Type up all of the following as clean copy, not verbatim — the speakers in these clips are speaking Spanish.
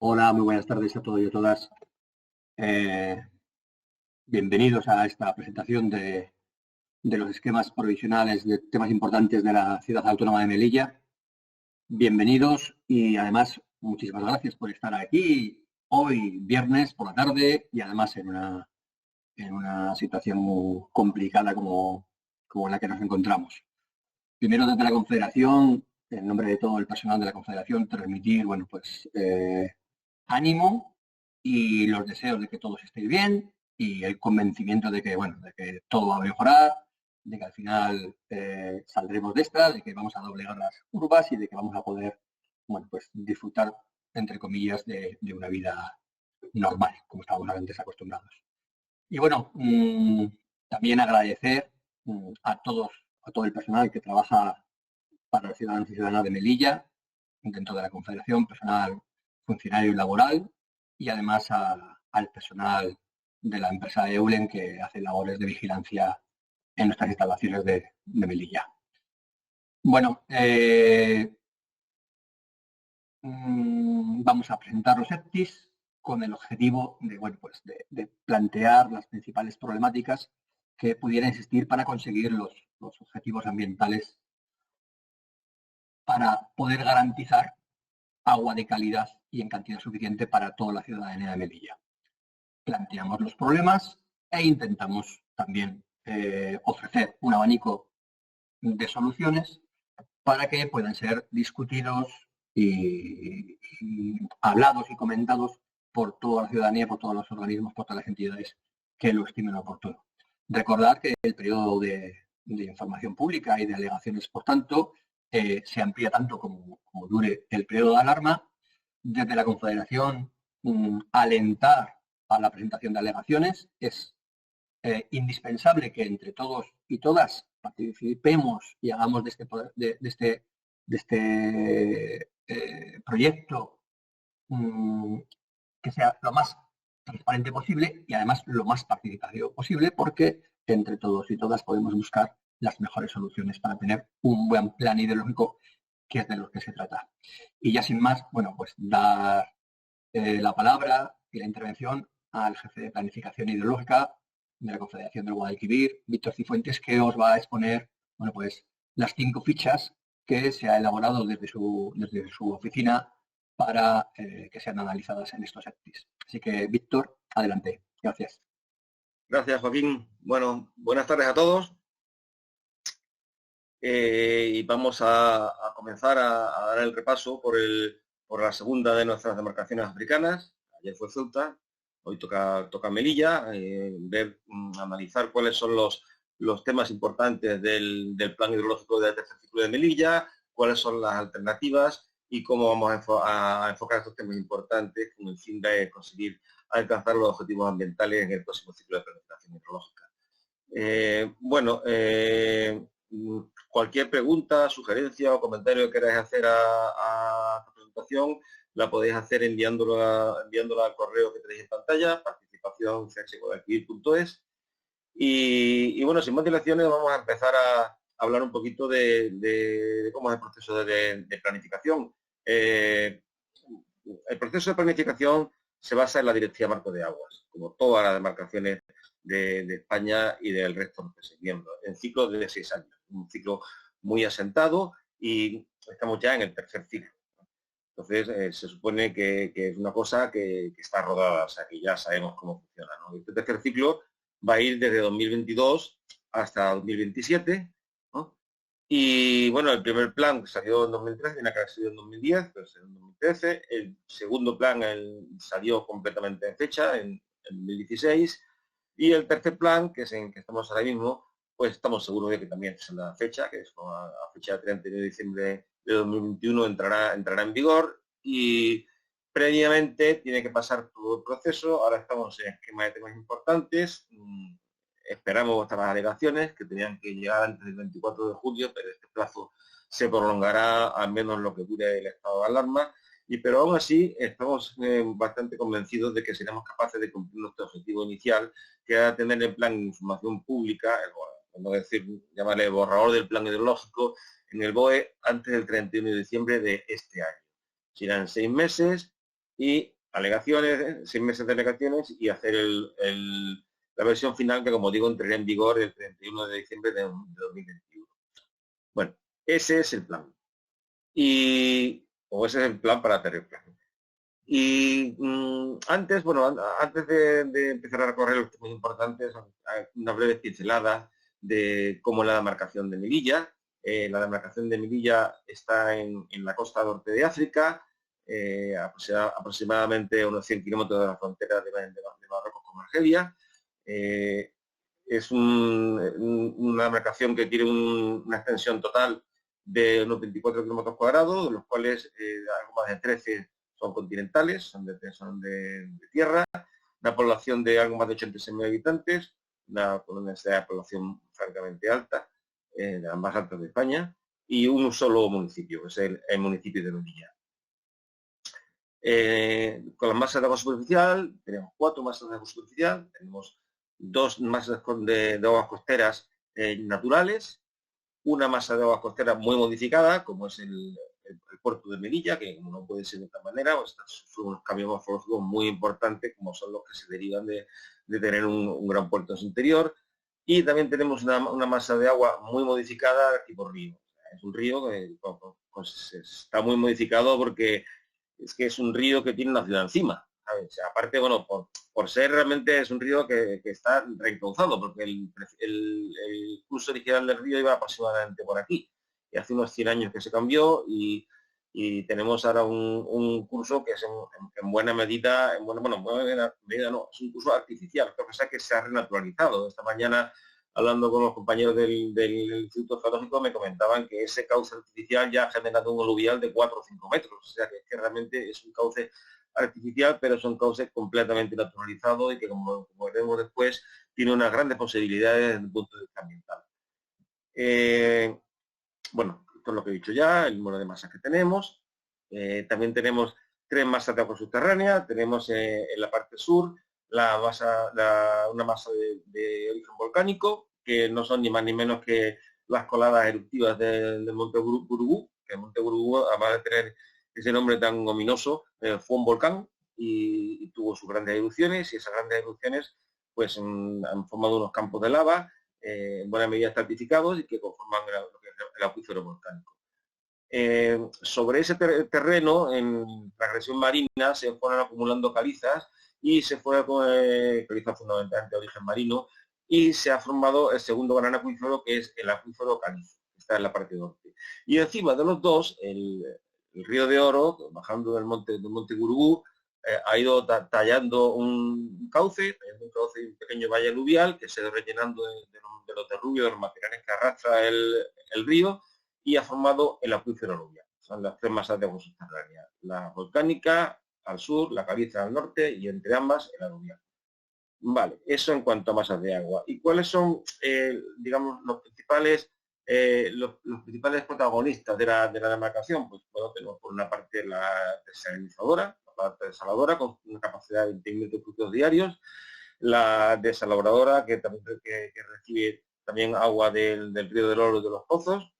Hola, muy buenas tardes a todos y a todas. Eh, Bienvenidos a esta presentación de los esquemas provisionales de temas importantes de la Ciudad Autónoma de Melilla. Bienvenidos y además muchísimas gracias por estar aquí hoy, viernes por la tarde, y además en una situación muy complicada como la que nos encontramos. Primero, desde la Confederación, en nombre de todo el personal de la Confederación, transmitir, ánimo y los deseos de que todos estéis bien y el convencimiento de que, de que todo va a mejorar, de que al final saldremos de esta, de que vamos a doblegar las curvas y de que vamos a poder, disfrutar, entre comillas, de una vida normal, como estábamos antes acostumbrados. Y también agradecer a todo el personal que trabaja para los ciudadanos y ciudadanas de Melilla, dentro de la Confederación, personal funcionario y laboral, y además al personal de la empresa Eulen que hace labores de vigilancia en nuestras instalaciones de Melilla. Vamos a presentar los EPTIs con el objetivo de plantear las principales problemáticas que pudieran existir para conseguir los objetivos ambientales, para poder garantizar agua de calidad y en cantidad suficiente para toda la ciudadanía de Melilla. Planteamos los problemas e intentamos también ofrecer un abanico de soluciones para que puedan ser discutidos y hablados y comentados por toda la ciudadanía, por todos los organismos, por todas las entidades que lo estimen oportuno. Recordar que el periodo de información pública y de alegaciones, por tanto, se amplía tanto como dure el periodo de alarma. Desde la Confederación, alentar a la presentación de alegaciones. Es indispensable que entre todos y todas participemos y hagamos de este proyecto que sea lo más transparente posible y además lo más participativo posible, porque entre todos y todas podemos buscar las mejores soluciones para tener un buen plan ideológico, que es de lo que se trata. Y ya sin más, dar la palabra y la intervención al jefe de planificación ideológica de la Confederación del Guadalquivir, Víctor Cifuentes, que os va a exponer las 5 fichas que se ha elaborado desde su oficina para que sean analizadas en estos EPTIs. Así que, Víctor, adelante. Gracias. Gracias, Joaquín. Bueno, buenas tardes a todos. Y vamos a comenzar a dar el repaso por la segunda de nuestras demarcaciones africanas. Ayer fue Ceuta, hoy toca Melilla, analizar cuáles son los temas importantes del plan hidrológico del tercer ciclo de Melilla, cuáles son las alternativas y cómo vamos a enfocar estos temas importantes con el fin de conseguir alcanzar los objetivos ambientales en el próximo ciclo de planificación hidrológica. Cualquier pregunta, sugerencia o comentario que queráis hacer a esta presentación, la podéis hacer enviándola al correo que tenéis en pantalla, participación@guadalquivir.es. Y bueno, sin más dilaciones, vamos a empezar a hablar un poquito de cómo es el proceso de planificación. El proceso de planificación se basa en la Directiva Marco de Aguas, como todas las demarcaciones de España y del resto de los miembros, en ciclo de 6 años, un ciclo muy asentado y estamos ya en el tercer ciclo. Entonces, se supone que es una cosa que está rodada, o sea, que ya sabemos cómo funciona, ¿no? Este tercer ciclo va a ir desde 2022 hasta 2027, ¿no? Y bueno, el primer plan salió en 2013, tiene que haber salido en 2010, pero salió en 2013. El segundo plan salió completamente en fecha, en 2016. Y el tercer plan, que es en que estamos ahora mismo, pues estamos seguros de que también es la fecha, que es a fecha 31 de diciembre de 2021 entrará en vigor, y previamente tiene que pasar todo el proceso. Ahora estamos en esquema de temas importantes. Esperamos vuestras alegaciones, que tenían que llegar antes del 24 de julio, pero este plazo se prolongará al menos lo que dure el estado de alarma. Pero aún así estamos bastante convencidos de que seremos capaces de cumplir nuestro objetivo inicial, que era tener el plan de información pública, llamarle borrador del plan hidrológico, en el BOE antes del 31 de diciembre de este año. Serán 6 meses y alegaciones, 6 meses de alegaciones y hacer la versión final que, como digo, entraría en vigor el 31 de diciembre de 2021. Bueno, ese es el plan. O ese es el plan para Terreplan. Y antes de empezar a recorrer los temas importantes, una breve pincelada de cómo es la demarcación de Melilla. La demarcación de Melilla está en la costa norte de África, aproximadamente a unos 100 kilómetros de la frontera de Marruecos con Argelia. Es una demarcación que tiene una extensión total de unos 24 kilómetros cuadrados, de los cuales algo más de 13 son continentales, son de tierra, una población de algo más de 86.000 habitantes, una densidad de población francamente alta, de las más altas de España, y un solo municipio, que es el municipio de Melilla. Con las masas de agua superficial, tenemos 4 masas de agua superficial, tenemos 2 masas de aguas costeras naturales, una masa de aguas costeras muy modificada, como es el puerto de Melilla, que no puede ser de otra manera, son unos cambios morfológicos muy importantes, como son los que se derivan de tener un gran puerto en su interior. Y también tenemos una masa de agua muy modificada tipo río. Es un río que pues, está muy modificado porque es que es un río que tiene una ciudad encima. O sea, aparte, bueno, por ser realmente es un río que está reencauzado, porque el curso original del río iba aproximadamente por aquí. Y hace unos 100 años que se cambió y tenemos ahora un curso que es en buena medida, no, es un curso artificial, lo que pasa es que se ha renaturalizado. Esta mañana, hablando con los compañeros del Instituto Geológico, me comentaban que ese cauce artificial ya ha generado un aluvial de 4 o 5 metros, o sea que realmente es un cauce artificial, pero es un cauce completamente naturalizado y que, como veremos después, tiene unas grandes posibilidades desde el punto de vista ambiental. Bueno, esto es lo que he dicho ya, el número de masas que tenemos. También tenemos 3 masas de agua subterránea. Tenemos en la parte sur una masa de origen volcánico, que no son ni más ni menos que las coladas eruptivas del Monte Gurugú, que el Monte Gurugú, además de tener ese nombre tan ominoso, fue un volcán y tuvo sus grandes erupciones, y esas grandes erupciones pues han formado unos campos de lava en buena medida estratificados y que conforman el acuífero volcánico. Sobre ese terreno, en la agresión marina, se fueron acumulando calizas y se fue calizas fundamentalmente de origen marino, y se ha formado el segundo gran acuífero, que es el acuífero calizo, que está en la parte norte. Y encima de los dos, el río de Oro, bajando del monte Gurugú, ha ido tallando un cauce, un pequeño valle aluvial que se ha ido rellenando de los terrubios, de los materiales que arrastra el río, y ha formado el acuífero aluvial. Son las 3 masas de agua subterránea: la volcánica al sur, la caliza al norte y entre ambas el aluvial. Vale, eso en cuanto a masas de agua. ¿Y cuáles son, digamos, los principales protagonistas de la demarcación? Pues bueno, tenemos por una parte la desalinizadora, la planta desaladora con una capacidad de 20.000 metros cúbicos diarios, la desaladoradora que también recibe también agua del río del Oro y de los pozos.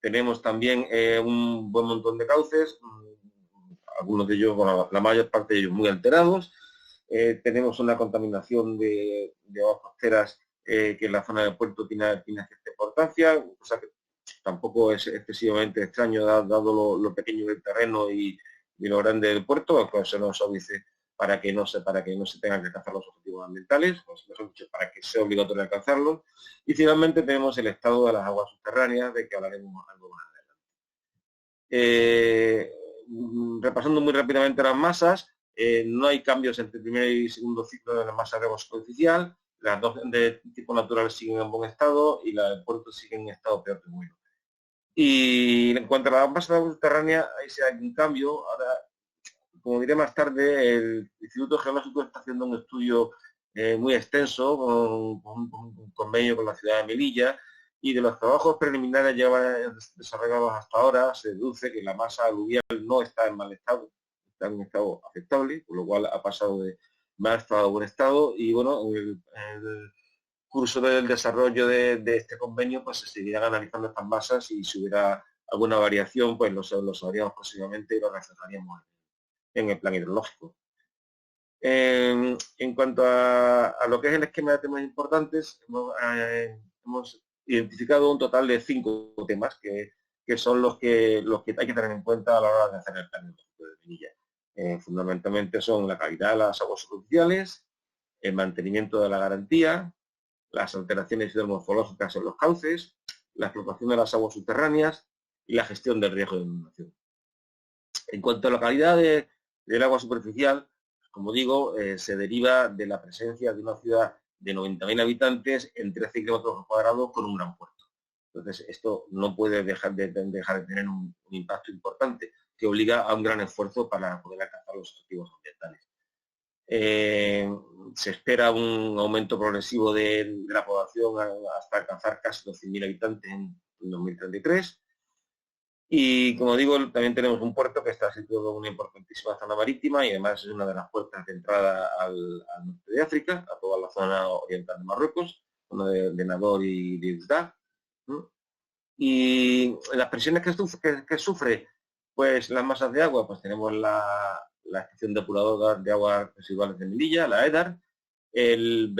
Tenemos también un buen montón de cauces, algunos de ellos, bueno, la mayor parte de ellos muy alterados. Tenemos una contaminación de aguas costeras que en la zona del puerto tiene cierta importancia, cosa que tampoco es excesivamente extraño dado lo pequeño del terreno y lo grande del puerto, aunque se nos avise para que no se tengan que alcanzar los objetivos ambientales, pues mejor dicho, para que sea obligatorio alcanzarlos. Y finalmente tenemos el estado de las aguas subterráneas, de que hablaremos algo más adelante. Repasando muy rápidamente las masas, no hay cambios entre el primer y segundo ciclo de la masa de agua superficial. Las dos de tipo natural siguen en buen estado y la del puerto sigue en estado peor que bueno. Y en cuanto a la masa de agua subterránea, ahí sí hay un cambio. Ahora, como diré más tarde, el Instituto Geológico está haciendo un estudio muy extenso con un convenio con la ciudad de Melilla, y de los trabajos preliminares ya desarrollados hasta ahora se deduce que la masa aluvial no está en mal estado, está en un estado aceptable, por lo cual ha pasado de mal estado a buen estado. Y bueno, el curso del desarrollo de este convenio, pues se seguirán analizando estas masas, y si hubiera alguna variación, pues lo sabríamos posiblemente y lo reflejaríamos en el plan hidrológico. En cuanto a lo que es el esquema de temas importantes, hemos identificado un total de 5 temas que son los que hay que tener en cuenta a la hora de hacer el plan de Melilla. Fundamentalmente son la calidad de las aguas superficiales, el mantenimiento de la garantía, las alteraciones hidromorfológicas en los cauces, la explotación de las aguas subterráneas y la gestión del riesgo de inundación. En cuanto a la calidad del agua superficial, como digo, se deriva de la presencia de una ciudad de 90.000 habitantes en 13 kilómetros cuadrados con un gran puerto. Entonces, esto no puede dejar de tener un impacto importante que obliga a un gran esfuerzo para poder alcanzar los objetivos ambientales. Se espera un aumento progresivo de la población hasta alcanzar casi los 100.000 habitantes en 2033. Y como digo, también tenemos un puerto que está situado en una importantísima zona marítima y además es una de las puertas de entrada al norte de África, a toda la zona oriental de Marruecos, zona de Nador y de Isda. Y las presiones que sufre pues las masas de agua, pues tenemos la estación depuradora de aguas residuales de Melilla, la EDAR, el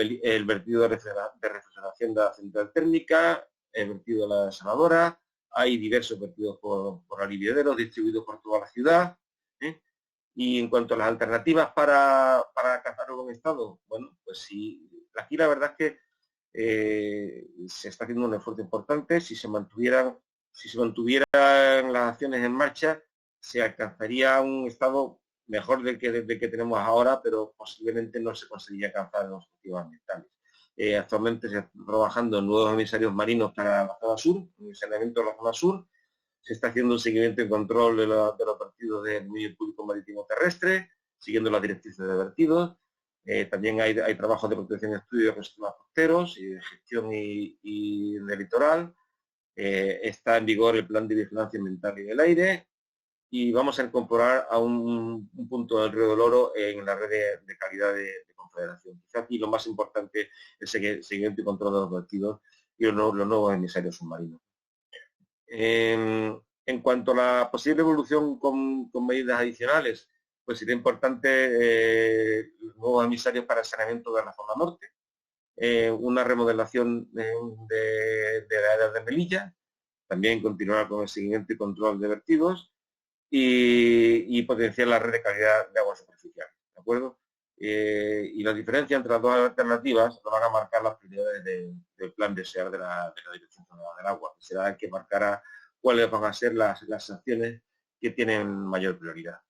vertido de refrigeración de la central térmica, el vertido de la desaladora, hay diversos vertidos por aliviaderos distribuidos por toda la ciudad. Y en cuanto a las alternativas para alcanzar un buen estado, bueno, pues sí, aquí la verdad es que se está haciendo un esfuerzo importante. Si se mantuvieran las acciones en marcha, se alcanzaría un estado mejor del que tenemos ahora, pero posiblemente no se conseguiría alcanzar los objetivos ambientales. Actualmente se está trabajando en nuevos emisarios marinos para la zona sur, en el saneamiento de la zona sur. Se está haciendo un seguimiento y control de los vertidos del medio público marítimo terrestre, siguiendo las directrices de vertidos. También hay trabajos de protección y estudio de ecosistemas costeros y de gestión y de litoral. Está en vigor el plan de vigilancia ambiental y del aire y vamos a incorporar a un punto del río del Oro en la red de calidad de Confederación. Quizá aquí lo más importante es el seguimiento y control de los vertidos y los nuevos emisarios submarinos. En cuanto a la posible evolución con medidas adicionales, pues sería importante nuevos emisarios para el saneamiento de la zona norte, una remodelación de la área de Melilla, también continuar con el seguimiento y control de vertidos y potenciar la red de calidad de agua superficial, ¿de acuerdo? Y la diferencia entre las dos alternativas lo van a marcar las prioridades del plan de SEAR de la Dirección General del Agua, que será el que marcará cuáles van a ser las acciones que tienen mayor prioridad.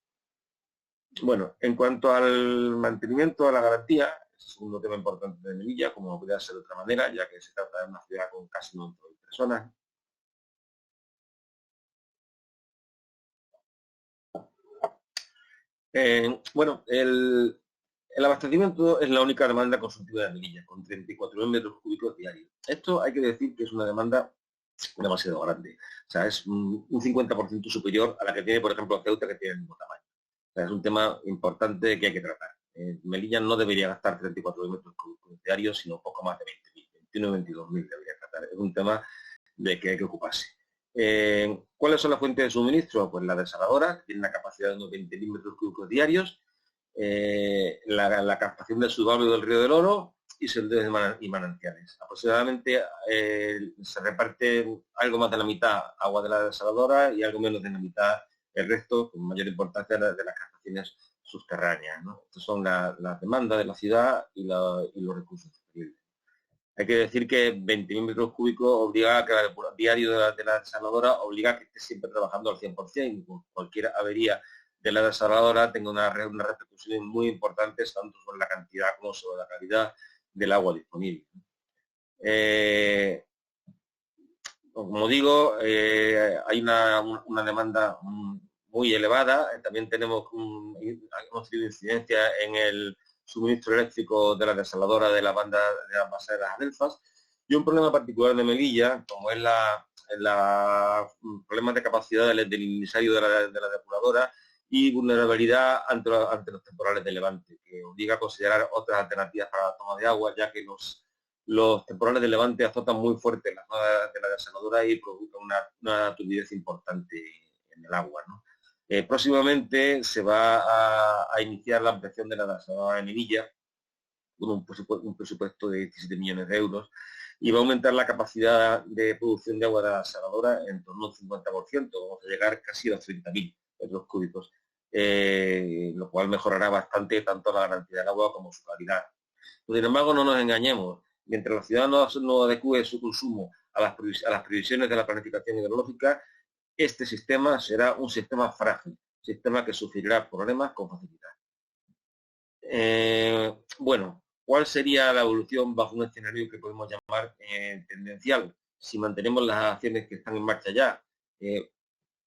Bueno, en cuanto al mantenimiento de la garantía, es el segundo tema importante de Melilla, como no podría ser de otra manera, ya que se trata de una ciudad con casi 90.000 personas. Bueno, el abastecimiento es la única demanda consultiva de Melilla, con 34.000 metros cúbicos diarios. Esto hay que decir que es una demanda demasiado grande. O sea, es un 50% superior a la que tiene, por ejemplo, Ceuta, que tiene el mismo tamaño. O sea, es un tema importante que hay que tratar. Melilla no debería gastar 34.000 metros cúbicos diarios, sino poco más de 20.000, 21 22.000 debería tratar. Es un tema de que hay que ocuparse. ¿Cuáles son las fuentes de suministro? Pues la desaladora, que tiene una capacidad de unos 20.000 metros cúbicos diarios, la captación del subagua del río del Oro y senderos y manantiales. Aproximadamente se reparte algo más de la mitad agua de la desaladora y algo menos de la mitad el resto, con mayor importancia de las captaciones subterráneas, ¿no? Estas son las demandas de la ciudad y los recursos disponibles. Hay que decir que 20.000 metros cúbicos obliga a que el diario de la desaladora obliga a que esté siempre trabajando al 100%. Cualquier avería de la desaladora tenga una repercusión muy importante tanto sobre la cantidad como sobre la calidad del agua disponible. Como digo, hay una demanda muy elevada. También hemos tenido incidencia en el suministro eléctrico de la desaladora de la banda de las bases de las Adelfas y un problema particular de Melilla, como es problemas de capacidad del emisario de la depuradora y vulnerabilidad ante los temporales de levante, que obliga a considerar otras alternativas para la toma de agua, ya que los temporales de levante azotan muy fuerte la zona de la desaladora y provocan una turbidez importante en el agua, ¿no? Próximamente se va a iniciar la ampliación de la desaladora de Melilla, con un presupuesto de 17 millones de euros, y va a aumentar la capacidad de producción de agua de la desaladora en torno al 50%, vamos a llegar casi a los 30.000 metros cúbicos, lo cual mejorará bastante tanto la garantía del agua como su calidad. Sin embargo, no nos engañemos, mientras la ciudad no adecue su consumo a las previsiones de la planificación hidrológica, este sistema será un sistema frágil, sistema que sufrirá problemas con facilidad. Bueno, ¿cuál sería la evolución bajo un escenario que podemos llamar tendencial? Si mantenemos las acciones que están en marcha ya,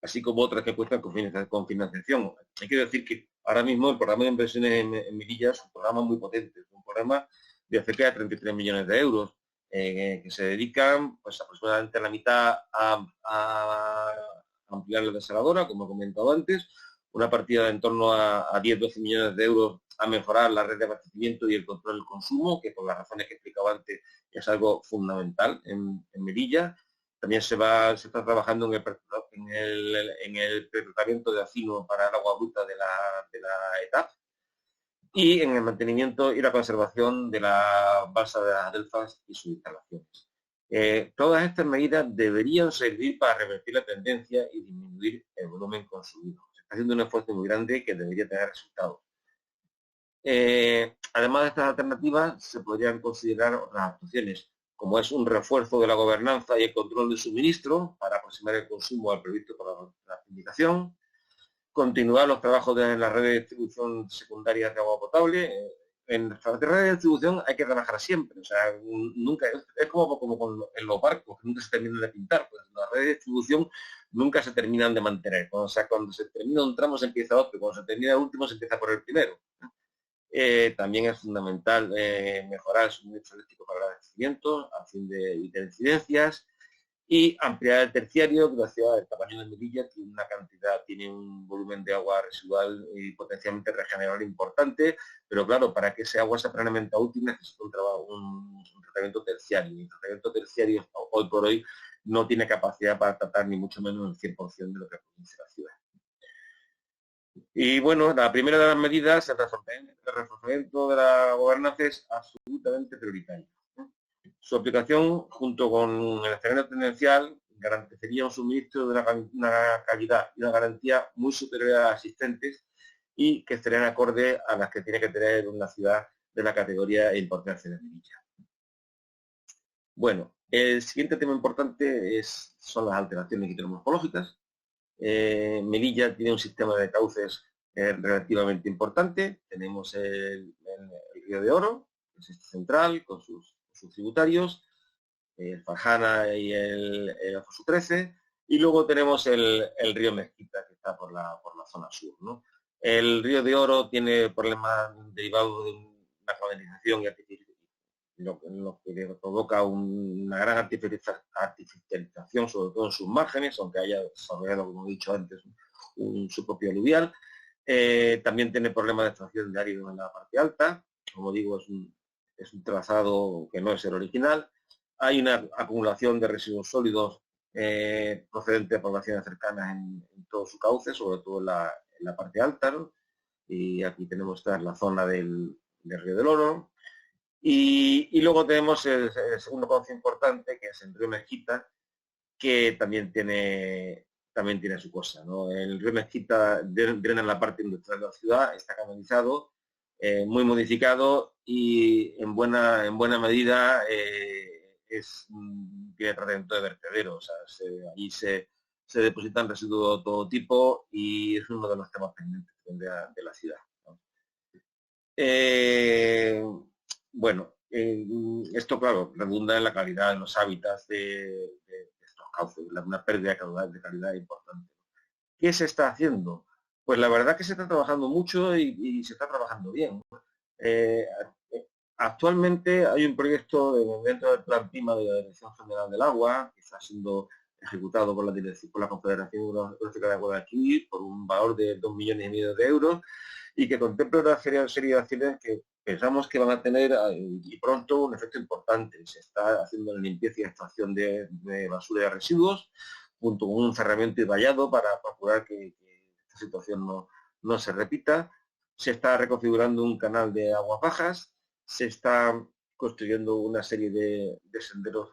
así como otras que cuestan con financiación. Hay que decir que ahora mismo el programa de inversiones en Melilla es un programa muy potente, es un programa de cerca de 33 millones de euros, que se dedican pues aproximadamente la mitad a ampliar la desaladora, como he comentado antes, una partida de en torno a 10-12 millones de euros a mejorar la red de abastecimiento y el control del consumo, que por las razones que he explicado antes es algo fundamental en Melilla. También se está trabajando en el pretratamiento de acino para el agua bruta de la ETAP y en el mantenimiento y la conservación de la balsa de las Adelfas y sus instalaciones. Todas estas medidas deberían servir para revertir la tendencia y disminuir el volumen consumido. Se está haciendo un esfuerzo muy grande que debería tener resultados. Además de estas alternativas, se podrían considerar otras actuaciones, como es un refuerzo de la gobernanza y el control del suministro para aproximar el consumo al previsto por la indicación, continuar los trabajos en la red de distribución secundaria de agua potable. En la red de distribución hay que trabajar siempre, o sea, nunca es como en los barcos, que nunca se terminan de pintar, pues las redes de distribución nunca se terminan de mantener. O sea, cuando se termina un tramo se empieza otro, cuando se termina el último se empieza por el primero. También es fundamental mejorar el suministro eléctrico para el abastecimiento a fin de evitar incidencias y ampliar el terciario, que la ciudad del tamaño de Melilla tiene un volumen de agua residual y potencialmente regenerable importante, pero claro, para que ese agua sea plenamente útil necesita un tratamiento terciario. Y el tratamiento terciario hoy por hoy no tiene capacidad para tratar ni mucho menos el 100% de lo que produce la ciudad. Y bueno, la primera de las medidas, el reforzamiento de la gobernanza es absolutamente prioritario. Su aplicación, junto con el escenario tendencial, garantizaría un suministro de una calidad y una garantía muy superior a las existentes y que estarían acorde a las que tiene que tener una ciudad de la categoría e importancia de Melilla. Bueno, el siguiente tema importante son las alteraciones hidromorfológicas. Melilla tiene un sistema de cauces relativamente importante. Tenemos el río de Oro, que es este central, con sus tributarios, el Farjana y el Alfonso XIII, y luego tenemos el río Mezquita, que está por la zona sur, ¿no? El río de Oro tiene problemas derivados de una clavinización y lo que provoca una gran artificialización, sobre todo en sus márgenes, aunque haya desarrollado, como he dicho antes, su propio aluvial. También tiene problemas de extracción de árido en la parte alta. Como digo, es un trazado que no es el original. Hay una acumulación de residuos sólidos procedente de poblaciones cercanas en todo su cauce, sobre todo en la parte alta, ¿no? Y aquí tenemos la zona del río del Oro. Y luego tenemos el segundo cauce importante, que es el río Mezquita, que también tiene su cosa, ¿no? El río Mezquita drena la parte industrial de la ciudad, está canalizado, muy modificado y en buena medida tiene tratamiento de vertedero. O sea, allí se depositan residuos de todo tipo y es uno de los temas pendientes de la ciudad, ¿no? Bueno, esto, claro, redunda en la calidad de los hábitats de estos cauces, una pérdida de calidad importante. ¿Qué se está haciendo? Pues la verdad que se está trabajando mucho y se está trabajando bien. Actualmente hay un proyecto dentro del Plan PIMA de la Dirección General del Agua, que está siendo ejecutado por la Confederación Hidrográfica de Guadalquivir por un valor de 2,5 millones de euros y que contempla una serie de acciones que pensamos que van a tener y pronto un efecto importante. Se está haciendo la limpieza y extracción de basura y residuos, junto con un cerramiento y vallado para procurar que esta situación no se repita. Se está reconfigurando un canal de aguas bajas, se está construyendo una serie de senderos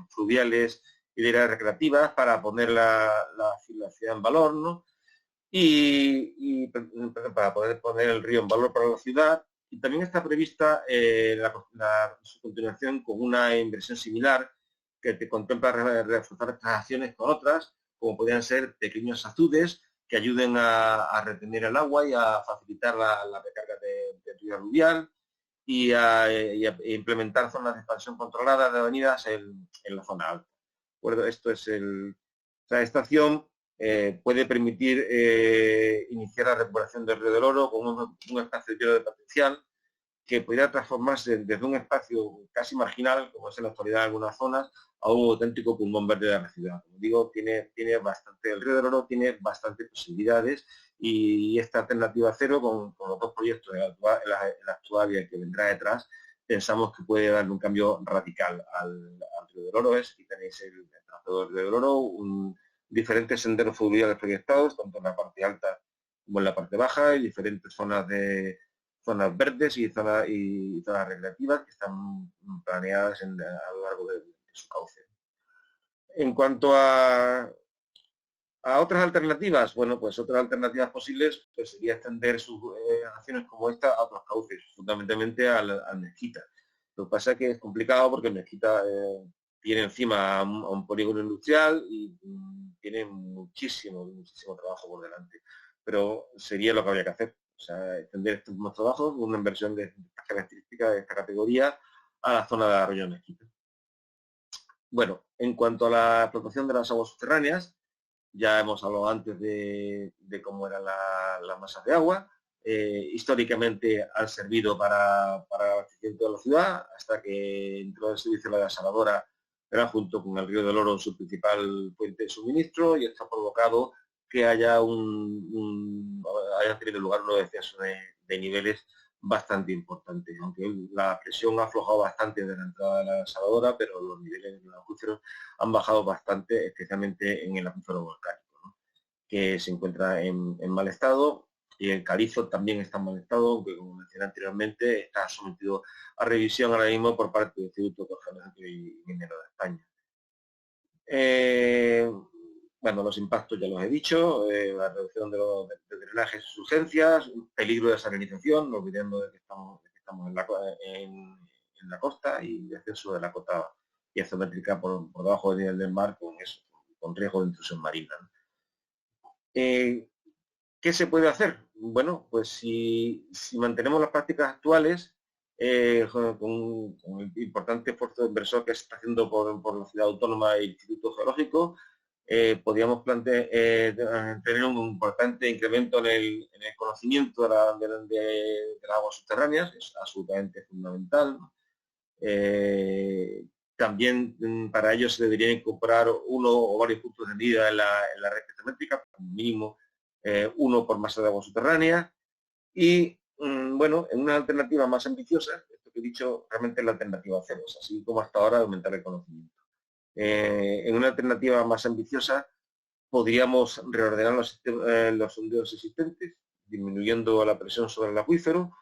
fluviales y de áreas recreativas para poner la ciudad en valor, ¿no? Y para poder poner el río en valor para la ciudad. Y también está prevista su continuación con una inversión similar que te contempla reforzar estas acciones con otras, como podrían ser pequeños azudes que ayuden a retener el agua y a facilitar la recarga de río aluvial y a implementar zonas de expansión controlada de avenidas en la zona alta. Bueno, esto es la estación puede permitir iniciar la recuperación del río del Oro con un espacio lleno de potencial que podría transformarse desde un espacio casi marginal, como es en la actualidad en algunas zonas, a un auténtico pulmón verde de la ciudad. Como digo, tiene bastante, el río del Oro tiene bastantes posibilidades y esta alternativa cero con los dos proyectos, el actual y el que vendrá detrás, pensamos que puede darle un cambio radical al río del Oro. Y tenéis el trazado del río del Oro, diferentes senderos fluviales proyectados, tanto en la parte alta como en la parte baja, y diferentes zonas verdes y zonas recreativas que están planeadas a lo largo de su cauce. En cuanto a otras alternativas, bueno, pues otras alternativas posibles pues sería extender sus acciones como esta a otros cauces, fundamentalmente al Mezquita. Lo que pasa es que es complicado porque el Mezquita tiene encima a un polígono industrial y tiene muchísimo trabajo por delante. Pero sería lo que habría que hacer. O sea, extender estos mismos trabajos, una inversión de estas características, de esta categoría, a la zona de Arroyo de Mezquita. Bueno, en cuanto a la explotación de las aguas subterráneas, ya hemos hablado antes de cómo eran las masas de agua. Históricamente han servido para el abastecimiento de la ciudad, hasta que entró en servicio la desaladora, era junto con el río del Oro su principal fuente de suministro, y esto ha provocado que haya tenido lugar un descenso de niveles bastante importante, aunque la presión ha aflojado bastante de la entrada de la desaladora, pero los niveles de los acuíferos han bajado bastante, especialmente en el acuífero volcánico, ¿no?, que se encuentra en mal estado, y el calizo también está en mal estado, aunque, como mencioné anteriormente, está sometido a revisión ahora mismo por parte del Instituto Geológico y Minero de España. Bueno, los impactos ya los he dicho, la reducción de drenajes y urgencias, peligro de salinización, no olvidemos de que estamos en la costa, y descenso de la cota piezométrica por debajo del nivel del mar, con riesgo de intrusión marina. ¿Qué se puede hacer? Bueno, pues si mantenemos las prácticas actuales, con el importante esfuerzo de inversor que se está haciendo por la ciudad autónoma y el Instituto Geológico, podríamos tener un importante incremento en el conocimiento de las aguas subterráneas, es absolutamente fundamental. También para ello se debería incorporar uno o varios puntos de medida en la red piezométrica, como mínimo uno por masa de agua subterránea. Y bueno, en una alternativa más ambiciosa, esto que he dicho realmente es la alternativa cero, así como hasta ahora aumentar el conocimiento. En una alternativa más ambiciosa podríamos reordenar los sondeos existentes, disminuyendo la presión sobre el acuífero,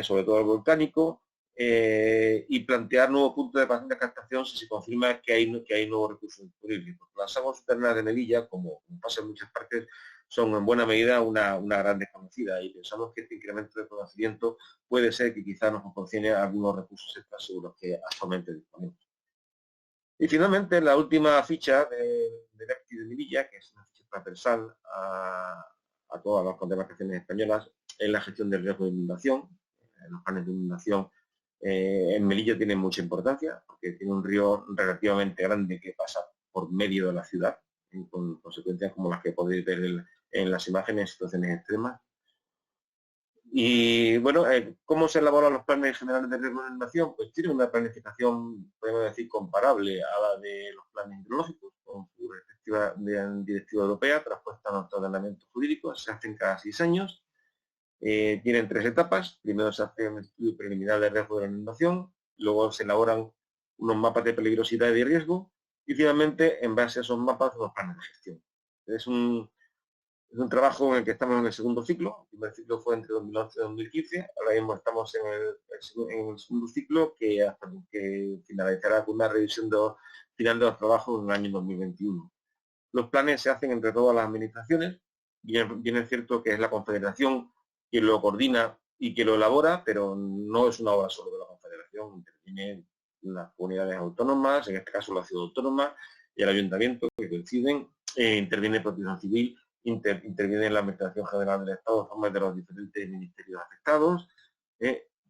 sobre todo el volcánico, y plantear nuevos puntos de captación si se confirma que hay nuevos recursos disponibles. Porque las aguas subterráneas de Melilla, como pasa en muchas partes, son en buena medida una gran desconocida, y pensamos que este incremento de conocimiento puede ser que quizá nos proporcione algunos recursos extras sobre los que actualmente disponemos. Y finalmente, la última ficha de ERTE de Melilla, que es una ficha transversal a todas las demarcaciones españolas, es la gestión del riesgo de inundación. Los planes de inundación en Melilla tienen mucha importancia, porque tiene un río relativamente grande que pasa por medio de la ciudad, con consecuencias como las que podéis ver en las imágenes en situaciones extremas. Y bueno, ¿cómo se elaboran los planes generales de riesgo de inundación? Pues tiene una planificación, podemos decir, comparable a la de los planes hidrológicos, con su respectiva directiva europea, traspuesta a nuestro ordenamiento jurídico. Se hacen cada 6 años. Tienen 3 etapas. Primero se hace un estudio preliminar de riesgo de inundación, luego se elaboran unos mapas de peligrosidad y de riesgo, y finalmente, en base a esos mapas, los planes de gestión. Es un Es un trabajo en el que estamos en el segundo ciclo. El primer ciclo fue entre 2011 y 2015. Ahora mismo estamos en el segundo ciclo que hasta que finalizará con una revisión final de los trabajos en el año 2021. Los planes se hacen entre todas las administraciones. Bien es cierto que es la Confederación quien lo coordina y que lo elabora, pero no es una obra solo de la Confederación. Intervienen las comunidades autónomas, en este caso la ciudad autónoma y el ayuntamiento, que coinciden. Interviene Protección Civil, interviene la Administración General del Estado a forma de los diferentes ministerios afectados.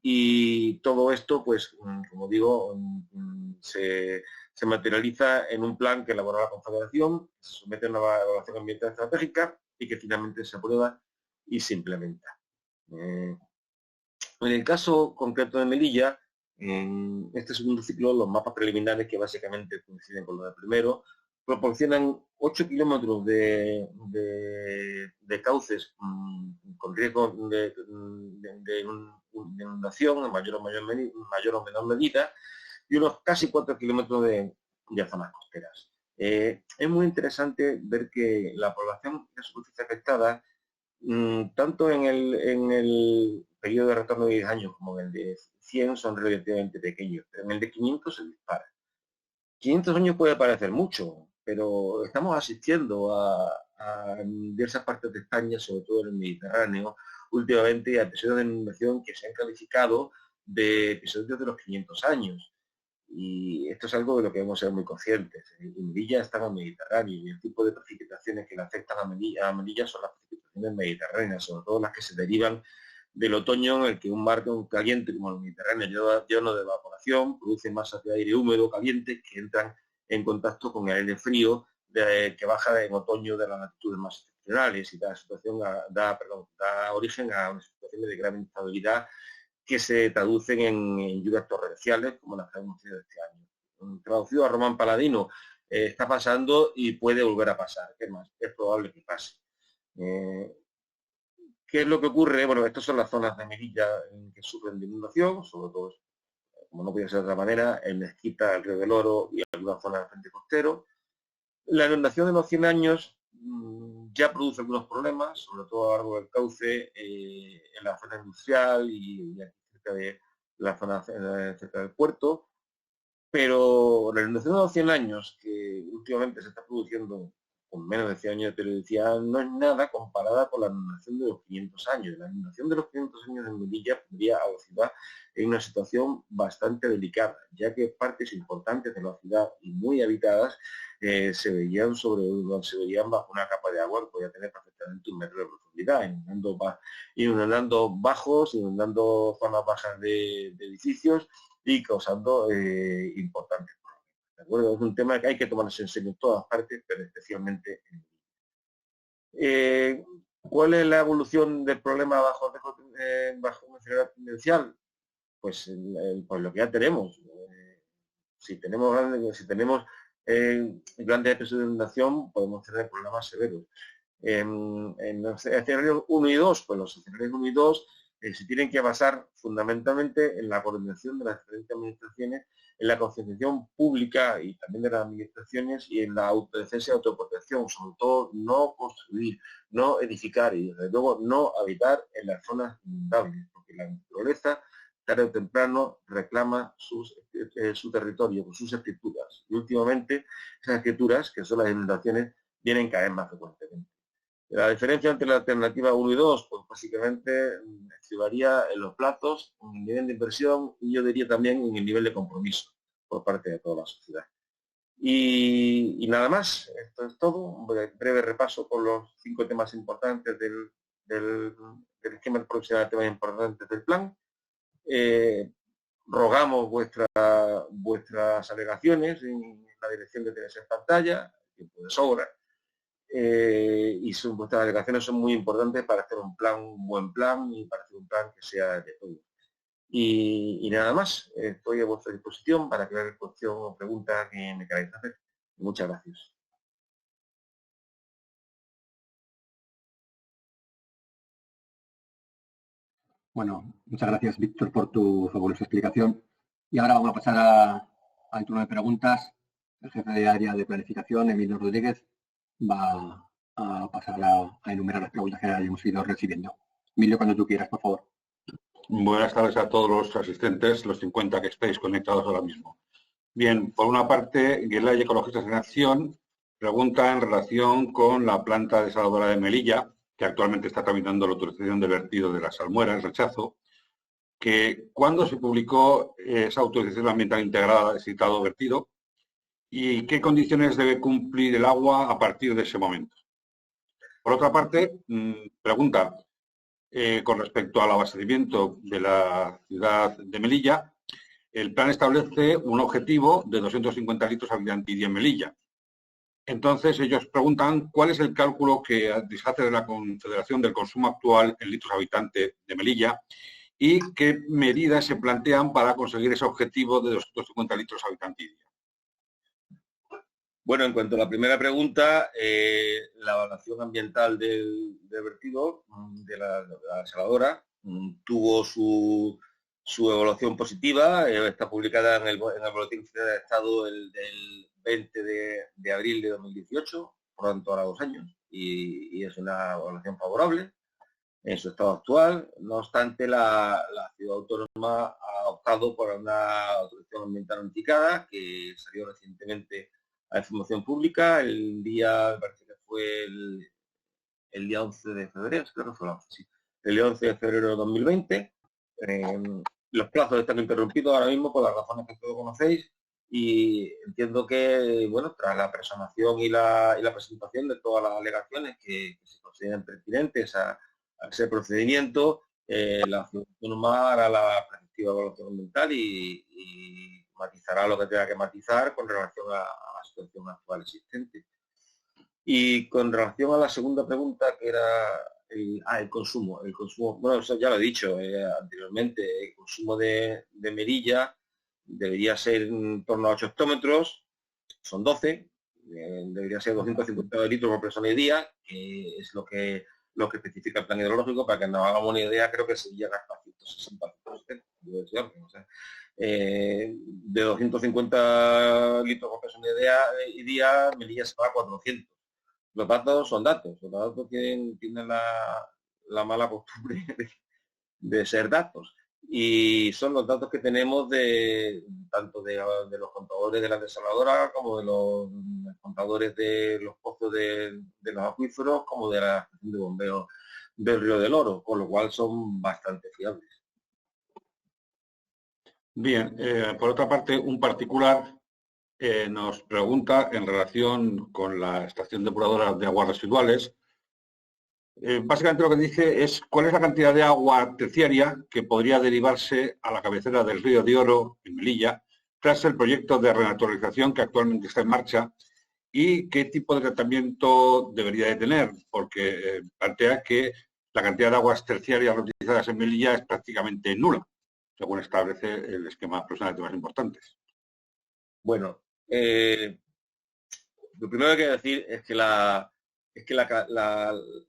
Y todo esto, pues, como digo, se materializa en un plan que elabora la Confederación, se somete a una evaluación ambiental estratégica y que finalmente se aprueba y se implementa. En el caso concreto de Melilla, en este segundo ciclo, los mapas preliminares, que básicamente coinciden con los del primero, proporcionan 8 kilómetros de cauces con riesgo de inundación en mayor o menor medida y unos casi 4 kilómetros de zonas costeras. Es muy interesante ver que la población de superficie afectada, tanto en el periodo de retorno de 10 años como en el de 100, son relativamente pequeños, pero en el de 500 se dispara. 500 años puede parecer mucho, pero estamos asistiendo a diversas partes de España, sobre todo en el Mediterráneo, últimamente a episodios de inundación que se han calificado de episodios de los 500 años. Y esto es algo de lo que debemos ser muy conscientes. Melilla está en el Mediterráneo y el tipo de precipitaciones que le afectan a Melilla son las precipitaciones mediterráneas, sobre todo las que se derivan del otoño, en el que un mar caliente como el Mediterráneo lleno de evaporación produce masas de aire húmedo caliente que entran en contacto con el aire frío que baja en otoño de las latitudes más excepcionales y da origen a unas situaciones de gran inestabilidad que se traducen en lluvias torrenciales, como las que hemos tenido este año. Traducido a Román Paladino, está pasando y puede volver a pasar. ¿Qué más? Es probable que pase. ¿Qué es lo que ocurre? Bueno, estas son las zonas de Melilla que sufren de inundación, sobre todo, como no puede ser de otra manera, en Mezquita, el Río del Oro y algunas zonas del frente costero. La inundación de los 100 años ya produce algunos problemas, sobre todo a lo largo del cauce, en la zona industrial y cerca de la zona cerca del puerto, pero la inundación de los 100 años, que últimamente se está produciendo con menos de 100 años de periodicidad, no es nada comparada con la inundación de los 500 años. La inundación de los 500 años en Melilla pondría a la ciudad en una situación bastante delicada, ya que partes importantes de la ciudad y muy habitadas se veían bajo una capa de agua que podía tener perfectamente 1 metro de profundidad, inundando bajos, inundando zonas bajas de edificios y causando importantes problemas. ¿De acuerdo? Es un tema que hay que tomarse en serio en todas partes, pero especialmente en ¿cuál es la evolución del problema bajo una escenario tendencial? Pues lo que ya tenemos. Si tenemos grandes episodios de inundación, podemos tener problemas severos. En los escenarios 1 y 2, pues los escenarios 1 y 2 se tienen que basar fundamentalmente en la coordinación de las diferentes administraciones, en la concienciación pública y también de las administraciones y en la autodefensa y autoprotección, sobre todo no construir, no edificar y desde luego no habitar en las zonas inundables, porque la naturaleza tarde o temprano reclama su territorio, sus escrituras. Y últimamente esas escrituras, que son las inundaciones, vienen cada vez más frecuentemente. La diferencia entre la alternativa 1 y 2, pues básicamente estribaría en los plazos, en el nivel de inversión y yo diría también en el nivel de compromiso por parte de toda la sociedad. Y nada más, esto es todo, un breve repaso por los 5 temas importantes del esquema profesional de temas importantes del plan. Rogamos vuestras alegaciones en la dirección que tenéis en pantalla, tiempo de sobra. Y vuestras alegaciones son muy importantes para hacer un buen plan y para hacer un plan que sea de todos. Y nada más, estoy a vuestra disposición para cualquier cuestión o pregunta que me queráis hacer. Muchas gracias. Bueno, muchas gracias, Víctor, por tu fabulosa explicación. Y ahora vamos a pasar al turno de preguntas. El jefe de área de planificación, Emilio Rodríguez, va a pasar a enumerar las preguntas que hayamos ido recibiendo. Emilio, cuando tú quieras, por favor. Buenas tardes a todos los asistentes, los 50 que estáis conectados ahora mismo. Bien, por una parte, Guerra y Ecologistas en Acción pregunta en relación con la planta desaladora de Melilla, que actualmente está tramitando la autorización de vertido de la salmuera, el rechazo, que cuándo se publicó esa autorización ambiental integrada de citado vertido y qué condiciones debe cumplir el agua a partir de ese momento. Por otra parte, pregunta con respecto al abastecimiento de la ciudad de Melilla, el plan establece un objetivo de 250 litros habitante y día en Melilla. Entonces, ellos preguntan cuál es el cálculo que se hace de la Confederación del consumo actual en litros habitante de Melilla y qué medidas se plantean para conseguir ese objetivo de 250 litros habitante y día. Bueno, en cuanto a la primera pregunta, la evaluación ambiental del vertido de la desaladora tuvo su evaluación positiva, está publicada en el Boletín Oficial de Estado del 20 de abril de 2018, por tanto ahora 2 años, y es una evaluación favorable en su estado actual. No obstante, la ciudad autónoma ha optado por una autorización ambiental unificada que salió recientemente a información pública el día, me parece que fue el día 11 de febrero, creo que fue el 11, sí, el día 11 de febrero de 2020. Los plazos están interrumpidos ahora mismo por las razones que todos conocéis y entiendo que, bueno, tras la personación y la presentación de todas las alegaciones que se consideran pertinentes a ese procedimiento, la ciudad autónoma hará la respectiva evaluación ambiental y matizará lo que tenga que matizar con relación a la situación actual existente. Y con relación a la segunda pregunta, que era el consumo. El consumo, bueno, eso ya lo he dicho anteriormente, el consumo de Melilla debería ser en torno a 8 hectómetros, son 12, debería ser 250 litros por persona y día, que es lo que especifica el plan hidrológico. Para que nos hagamos una idea, creo que se llega hasta 160, 170, o sea, de 250 litros por persona y día, Melilla se va a 400. Los datos son datos, los datos tienen la mala costumbre de ser datos. Y son los datos que tenemos tanto de los contadores de la desaladora como de los contadores de los pozos de los acuíferos, como de la estación de bombeo del Río del Oro, con lo cual son bastante fiables. Bien, por otra parte, un particular nos pregunta en relación con la estación depuradora de aguas residuales. Básicamente lo que dice es cuál es la cantidad de agua terciaria que podría derivarse a la cabecera del Río de Oro, en Melilla, tras el proyecto de renaturalización que actualmente está en marcha y qué tipo de tratamiento debería de tener, porque plantea que la cantidad de aguas terciarias reutilizadas en Melilla es prácticamente nula, según establece el esquema personal de más importantes. Bueno, lo primero que hay que decir es que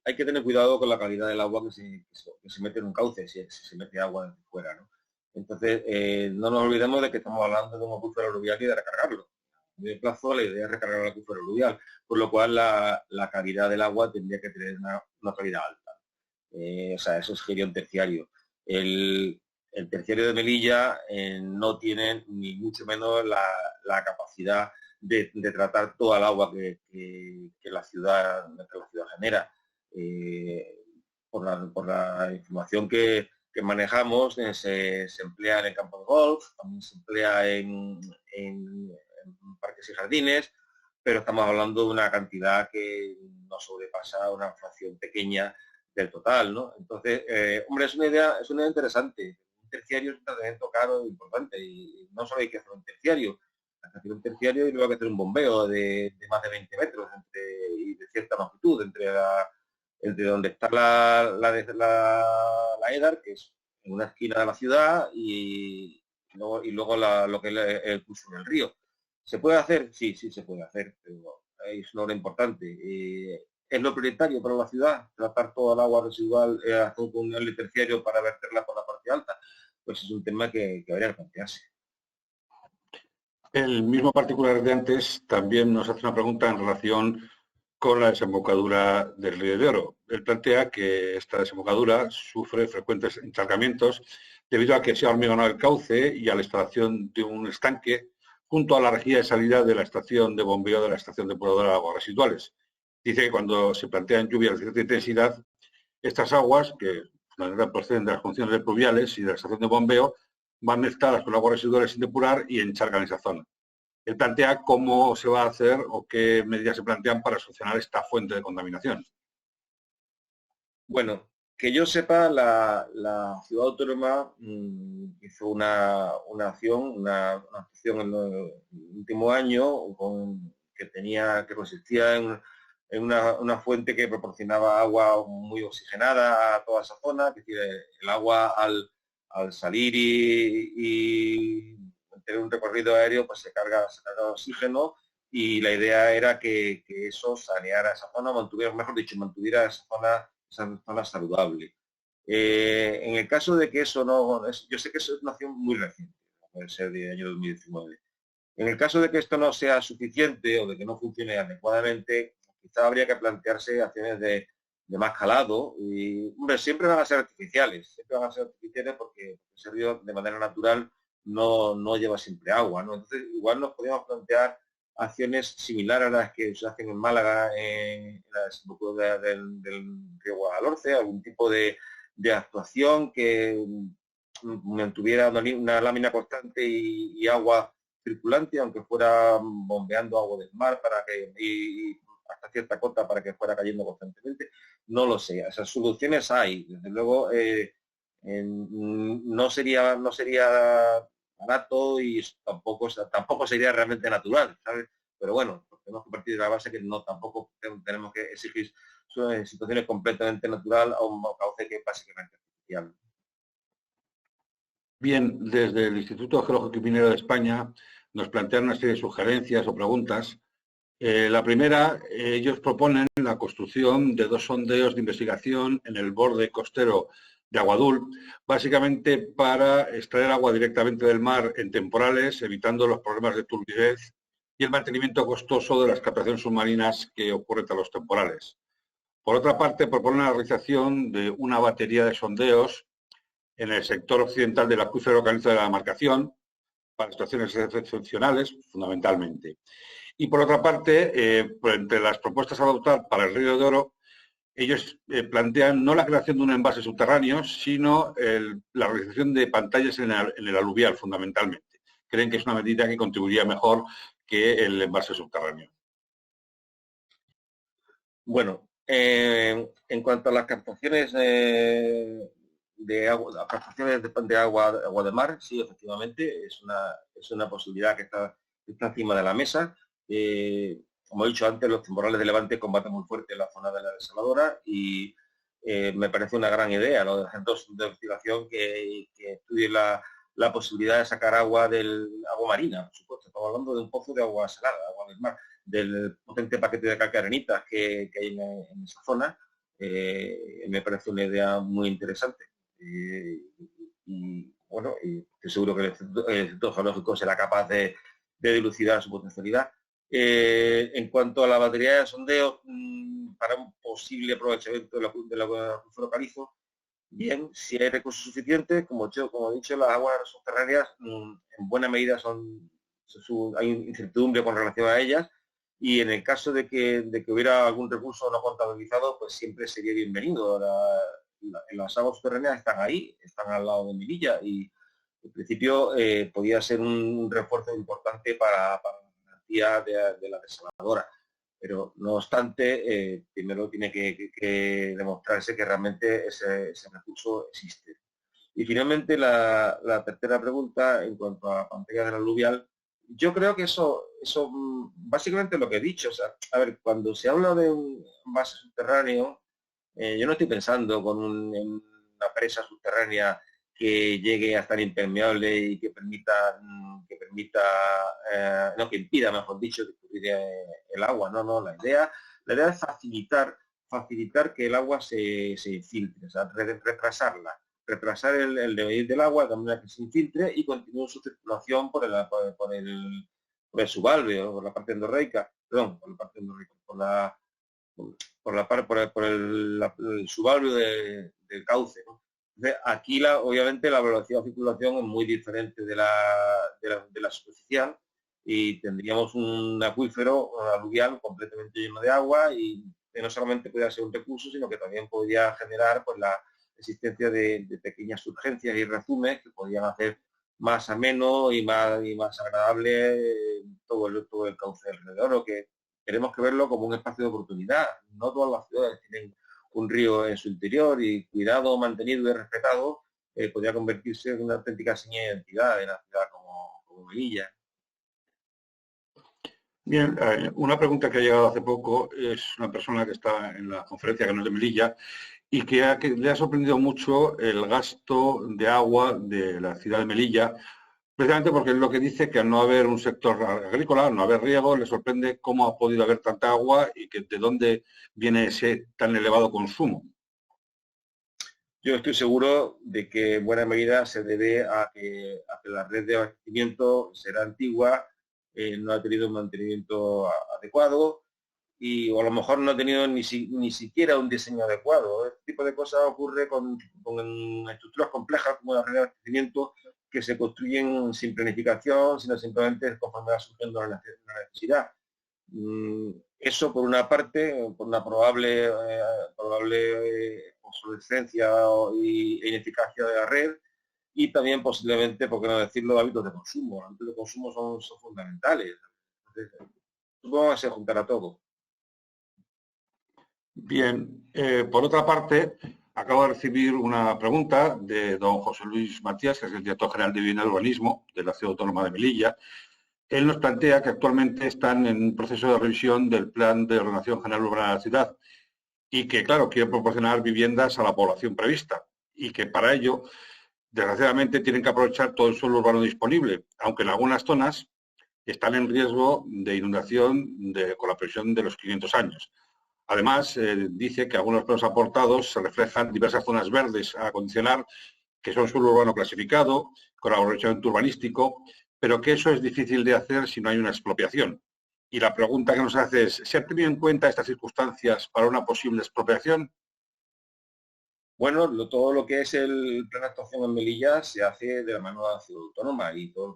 hay que tener cuidado con la calidad del agua que se mete en un cauce, si se mete agua desde fuera, ¿no? Entonces, no nos olvidemos de que estamos hablando de un acuífero aluvial y de recargarlo. A medio plazo la idea es recargar el acuífero aluvial, por lo cual la calidad del agua tendría que tener una calidad alta. O sea, eso sería un terciario. El terciario de Melilla no tiene ni mucho menos la capacidad de tratar toda el agua que la ciudad genera. Por la información que manejamos, se emplea en el campo de golf, también se emplea en parques y jardines, pero estamos hablando de una cantidad que no sobrepasa una fracción pequeña del total, ¿no? Entonces, hombre, es una idea interesante. Un terciario es un tratamiento caro e importante y no solo hay que hacer un terciario, hay que hacer un terciario y luego hay que hacer un bombeo de más de 20 metros y de cierta longitud entre donde está la EDAR, que es en una esquina de la ciudad, y luego lo que es el curso del río. ¿Se puede hacer? Sí, se puede hacer, pero es una hora importante. ¿Es lo prioritario para la ciudad tratar toda el agua residual, hacer un nivel terciario para verterla por la parte alta? Pues es un tema que habría que plantearse. El mismo particular de antes también nos hace una pregunta en relación con la desembocadura del Río de Oro. Él plantea que esta desembocadura sufre frecuentes encharcamientos debido a que se ha hormigonado el cauce y a la instalación de un estanque junto a la rejilla de salida de la estación de bombeo de la estación depuradora de aguas residuales. Dice que cuando se plantean lluvias de cierta intensidad, estas aguas, que fundamentalmente proceden de las funciones pluviales y de la estación de bombeo, van mezcladas con aguas residuales sin depurar y encharcan esa zona. Él plantea cómo se va a hacer o qué medidas se plantean para solucionar esta fuente de contaminación. Bueno, que yo sepa, la ciudad autónoma hizo una acción en el último año que consistía en una fuente que proporcionaba agua muy oxigenada a toda esa zona, es decir, el agua al salir y tener un recorrido aéreo, pues se carga oxígeno, y la idea era que eso saneara esa zona, mantuviera esa zona saludable. En el caso de que eso no, yo sé que eso es una acción muy reciente, puede ser de año 2019. En el caso de que esto no sea suficiente o de que no funcione adecuadamente, quizá habría que plantearse acciones de más calado, y hombre, siempre van a ser artificiales porque ese río de manera natural no lleva siempre agua, ¿no? Entonces igual nos podríamos plantear acciones similares a las que se hacen en Málaga, en la desembocadura del río Guadalhorce, algún tipo de actuación que mantuviera una lámina constante y agua circulante, aunque fuera bombeando agua del mar y hasta cierta cota para que fuera cayendo constantemente. No lo sé, esas soluciones hay. Desde luego no sería barato y tampoco sería realmente natural, ¿sabes? Pero bueno, tenemos que partir de la base que tampoco tenemos que exigir situaciones completamente natural a un cauce que es básicamente artificial. Bien, desde el Instituto Geológico y Minero de España nos plantean una serie de sugerencias o preguntas. La primera, ellos proponen la construcción de 2 sondeos de investigación en el borde costero de Aguadul, básicamente para extraer agua directamente del mar en temporales, evitando los problemas de turbidez y el mantenimiento costoso de las captaciones submarinas que ocurren tras los temporales. Por otra parte, proponen la realización de una batería de sondeos en el sector occidental del acuífero calizo de la demarcación, para situaciones excepcionales, fundamentalmente. Y por otra parte, entre las propuestas a adoptar para el Río de Oro, ellos plantean no la creación de un envase subterráneo, sino la realización de pantallas en el aluvial, fundamentalmente. Creen que es una medida que contribuiría mejor que el envase subterráneo. Bueno, en cuanto a las captaciones de agua de mar, sí, efectivamente, es una posibilidad que está encima de la mesa. Como he dicho antes, los temporales de levante combaten muy fuerte en la zona de la desaladora y me parece una gran idea, ¿no? De centros de investigación que estudien la posibilidad de sacar agua marina, por supuesto. Estamos hablando de un pozo de agua salada, agua del mar, del potente paquete de calcarenitas que hay en esa zona. Me parece una idea muy interesante. Y bueno, y estoy seguro que el Instituto Geológico será capaz de dilucidar su potencialidad. En cuanto a la batería de sondeo para un posible aprovechamiento del acuífero calizo, bien, si hay recursos suficientes, como he dicho, las aguas subterráneas en buena medida hay incertidumbre con relación a ellas, y en el caso de que hubiera algún recurso no contabilizado, pues siempre sería bienvenido. Las aguas subterráneas están ahí, están al lado de Melilla, y en principio podría ser un refuerzo importante para la garantía de la desaladora. Pero no obstante, primero tiene que demostrarse que realmente ese recurso existe. Y finalmente la tercera pregunta, en cuanto a pantallas del aluvial, yo creo que eso básicamente lo que he dicho. O sea, a ver, cuando se habla de un envase subterráneo, yo no estoy pensando con una presa subterránea que llegue a estar impermeable y que impida, mejor dicho, distribuir el agua. No, la idea es facilitar que el agua se infiltre, o sea, retrasar el devenir del agua de manera que se infiltre y continúe su circulación por el subalveo, por la parte endorreica, el subalveo del cauce, ¿no? Entonces, aquí obviamente la velocidad de circulación es muy diferente de la superficial y tendríamos un acuífero aluvial completamente lleno de agua y que no solamente podría ser un recurso, sino que también podría generar pues, la existencia de pequeñas surgencias y rezumes que podrían hacer más ameno y más agradable todo el cauce alrededor, o que tenemos que verlo como un espacio de oportunidad. No todas las ciudades tienen un río en su interior y cuidado, mantenido y respetado podría convertirse en una auténtica seña de identidad de la ciudad como Melilla. Bien, una pregunta que ha llegado hace poco es una persona que está en la conferencia que no es de Melilla y que le ha sorprendido mucho el gasto de agua de la ciudad de Melilla, precisamente porque es lo que dice que al no haber un sector agrícola, al no haber riego, le sorprende cómo ha podido haber tanta agua y que de dónde viene ese tan elevado consumo. Yo estoy seguro de que en buena medida se debe a que la red de abastecimiento será antigua, no ha tenido un mantenimiento adecuado y o a lo mejor no ha tenido ni siquiera un diseño adecuado. Este tipo de cosas ocurre con estructuras complejas como la red de abastecimiento que se construyen sin planificación, sino simplemente conforme va surgiendo la necesidad. Eso por una parte, por una probable obsolescencia e ineficacia de la red, y también posiblemente, por qué no decirlo, hábitos de consumo. Los hábitos de consumo son fundamentales. Entonces, supongo que se juntará todo. Bien, por otra parte, acabo de recibir una pregunta de don José Luis Matías, que es el director general de Vivienda y Urbanismo de la Ciudad Autónoma de Melilla. Él nos plantea que actualmente están en un proceso de revisión del Plan de Ordenación General Urbana de la ciudad y que, claro, quieren proporcionar viviendas a la población prevista y que para ello, desgraciadamente, tienen que aprovechar todo el suelo urbano disponible, aunque en algunas zonas están en riesgo de inundación con la previsión de los 500 años. Además, dice que algunos planos aportados se reflejan diversas zonas verdes a acondicionar, que son suelo urbano clasificado, con aborrecimiento urbanístico, pero que eso es difícil de hacer si no hay una expropiación. Y la pregunta que nos hace es, ¿se han tenido en cuenta estas circunstancias para una posible expropiación? Bueno, todo lo que es el plan de actuación en Melilla se hace de la mano de la ciudad autónoma y todas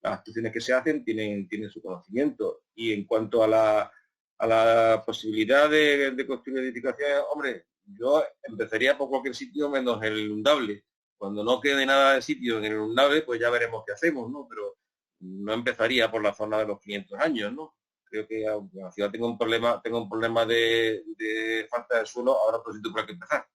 las actuaciones que se hacen tienen su conocimiento. Y en cuanto a la posibilidad de construir edificaciones, hombre, yo empezaría por cualquier sitio menos el inundable. Cuando no quede nada de sitio en el inundable, pues ya veremos qué hacemos, ¿no? Pero no empezaría por la zona de los 500 años, ¿no? Creo que aunque la ciudad tenga un problema de falta de suelo, ahora otro sitio por el que empezar.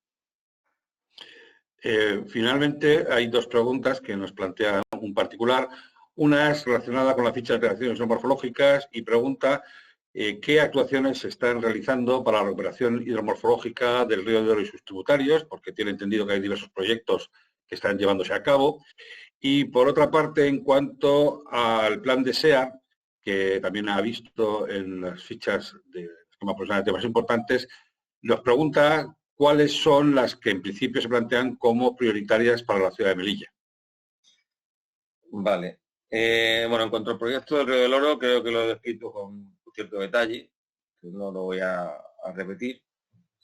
Finalmente, hay dos preguntas que nos plantea un particular. Una es relacionada con la ficha de operaciones hidromorfológicas y pregunta qué actuaciones se están realizando para la recuperación hidromorfológica del río de Oro y sus tributarios, porque tiene entendido que hay diversos proyectos que están llevándose a cabo. Y por otra parte, en cuanto al plan de SEA, que también ha visto en las fichas de esquema profesional de temas importantes, nos pregunta cuáles son las que en principio se plantean como prioritarias para la ciudad de Melilla. Vale. Bueno, en cuanto al proyecto del Río del Oro, creo que lo he descrito con cierto detalle, que no lo voy a repetir.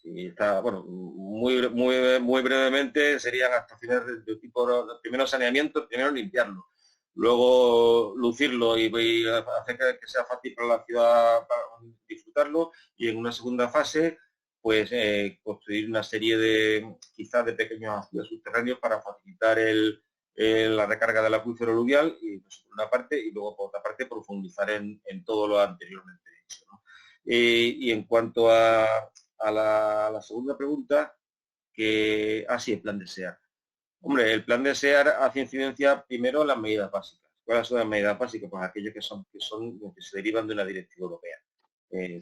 Y está, bueno, muy brevemente serían actuaciones de tipo, primero saneamiento, primero limpiarlo, luego lucirlo y hacer que sea fácil para la ciudad para disfrutarlo, y en una segunda fase pues construir una serie de quizás de pequeños ácidos subterráneos para facilitar la recarga del acuífero aluvial, y pues, por una parte, y luego por otra parte profundizar en todo lo anteriormente dicho, ¿no? Y en cuanto a la segunda pregunta, que sí, el plan de SEAR. Hombre, el plan de SEAR hace incidencia primero en las medidas básicas. ¿Cuáles son las medidas básicas? Pues aquellas que se derivan de una directiva europea,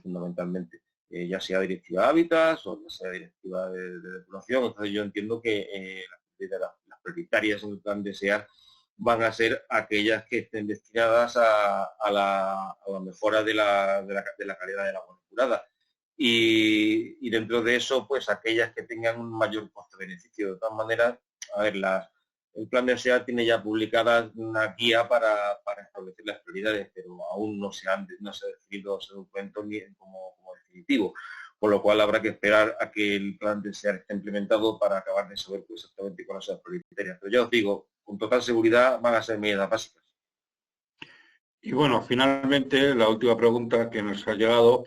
fundamentalmente. Ya sea directiva Hábitats o ya sea directiva de depuración. Entonces yo entiendo que las prioritarias en el plan de SEAR van a ser aquellas que estén destinadas a la mejora de la calidad del agua depurada. Y dentro de eso, pues aquellas que tengan un mayor coste-beneficio. De todas maneras, a ver, el plan de SEA tiene ya publicada una guía para establecer las prioridades, pero aún no se ha definido ese documento ni como definitivo, con lo cual habrá que esperar a que el plan de SEA esté implementado para acabar de saber exactamente cuáles son las prioritarias. Pero ya os digo, con total seguridad van a ser medidas básicas. Y bueno, finalmente, la última pregunta que nos ha llegado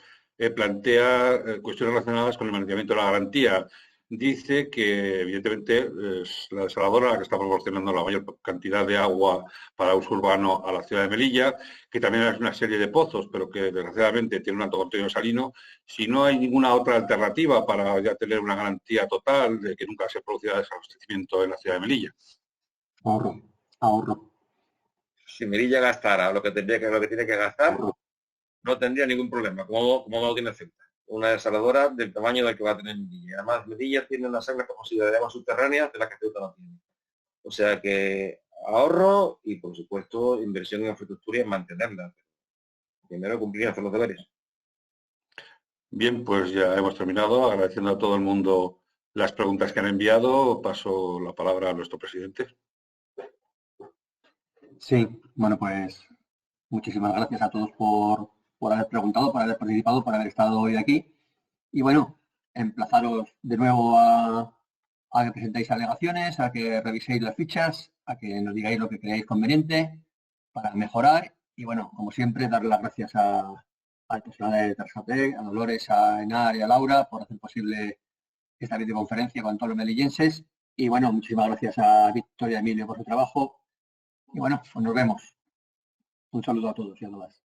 plantea cuestiones relacionadas con el mantenimiento de la garantía. Dice que, evidentemente, es la desaladora la que está proporcionando la mayor cantidad de agua para uso urbano a la ciudad de Melilla, que también es una serie de pozos, pero que desgraciadamente tiene un alto contenido salino. Si no hay ninguna otra alternativa para ya tener una garantía total de que nunca se producirá desabastecimiento en la ciudad de Melilla. Ahorro. Si Melilla gastara lo que tiene que gastar, no tendría ningún problema, como no lo tiene Ceuta. Una desaladora del tamaño del que va a tener Melilla. Además, Melilla tiene una gran capacidad de agua subterránea de la que Ceuta no tiene. O sea que ahorro y, por supuesto, inversión en infraestructura y en mantenerla. Primero cumplir hacer los deberes. Bien, pues ya hemos terminado. Agradeciendo a todo el mundo las preguntas que han enviado. Paso la palabra a nuestro presidente. Sí, bueno, pues muchísimas gracias a todos por haber preguntado, por haber participado, por haber estado hoy aquí. Y bueno, emplazaros de nuevo a que presentéis alegaciones, a que reviséis las fichas, a que nos digáis lo que creáis conveniente para mejorar. Y bueno, como siempre, dar las gracias al personal de Tersatec, a Dolores, a Enar y a Laura por hacer posible esta videoconferencia con todos los melillenses. Y bueno, muchísimas gracias a Víctor y a Emilio por su trabajo. Y bueno, pues nos vemos. Un saludo a todos y a todas.